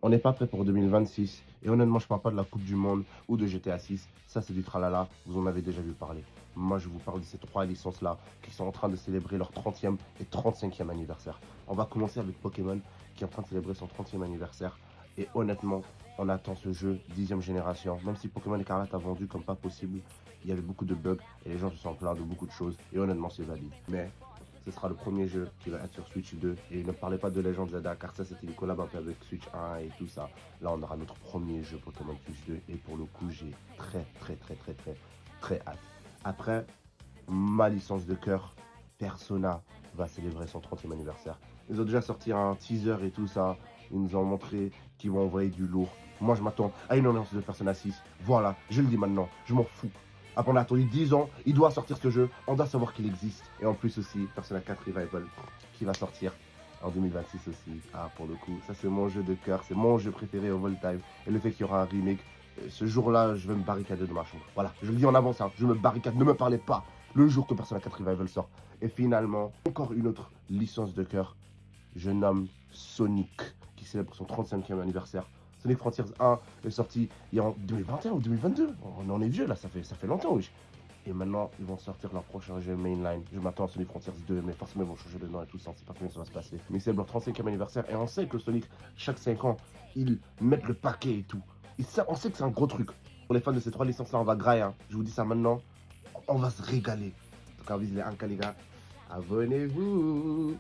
On n'est pas prêt pour 2026. Et honnêtement, je parle pas de la Coupe du Monde ou de GTA 6. Ça, c'est du tralala. Vous en avez déjà vu parler. Moi, je vous parle de ces trois licences-là qui sont en train de célébrer leur 30e et 35e anniversaire. On va commencer avec Pokémon qui est en train de célébrer son 30e anniversaire. Et honnêtement, on attend ce jeu 10e génération. Même si Pokémon Écarlate a vendu comme pas possible, il y avait beaucoup de bugs et les gens se sont plaints de beaucoup de choses. Et honnêtement, c'est valide. Mais ce sera le premier jeu qui va être sur Switch 2. Et ne parlez pas de Legend Zelda, car ça, c'était une collab un peu avec Switch 1 et tout ça. Là, on aura notre premier jeu Pokémon Switch 2. Et pour le coup, j'ai très hâte. Après, ma licence de cœur, Persona va célébrer son 30e anniversaire. Ils ont déjà sorti un teaser et tout ça. Ils nous ont montré qu'ils vont envoyer du lourd. Moi, je m'attends à une annonce de Persona 6. Voilà, je le dis maintenant, je m'en fous. Après, on a attendu 10 ans, il doit sortir ce jeu, on doit savoir qu'il existe. Et en plus aussi, Persona 4 Revival qui va sortir en 2026 aussi. Ah, pour le coup, ça c'est mon jeu de cœur, c'est mon jeu préféré au all time. Et le fait qu'il y aura un remake, ce jour-là, je vais me barricader de ma chambre. Voilà, je le dis en avance, hein, je me barricade, ne me parlez pas le jour que Persona 4 Revival sort. Et finalement, encore une autre licence de cœur, je nomme Sonic, qui célèbre son 35e anniversaire. Sonic Frontiers 1 est sorti il y a en 2021 ou 2022. On en est vieux là, ça fait longtemps, oui. Et maintenant, ils vont sortir leur prochain jeu mainline. Je m'attends à Sonic Frontiers 2, mais forcément, ils vont changer de nom et tout ça. On sait pas comment ça va se passer. Mais c'est leur 35e anniversaire. Et on sait que Sonic, chaque 5 ans, ils mettent le paquet et tout. On sait que c'est un gros truc. Pour les fans de ces trois licences-là, on va grailler. Hein. Je vous dis ça maintenant. On va se régaler. En tout cas, vise les 1K, les gars. Abonnez-vous.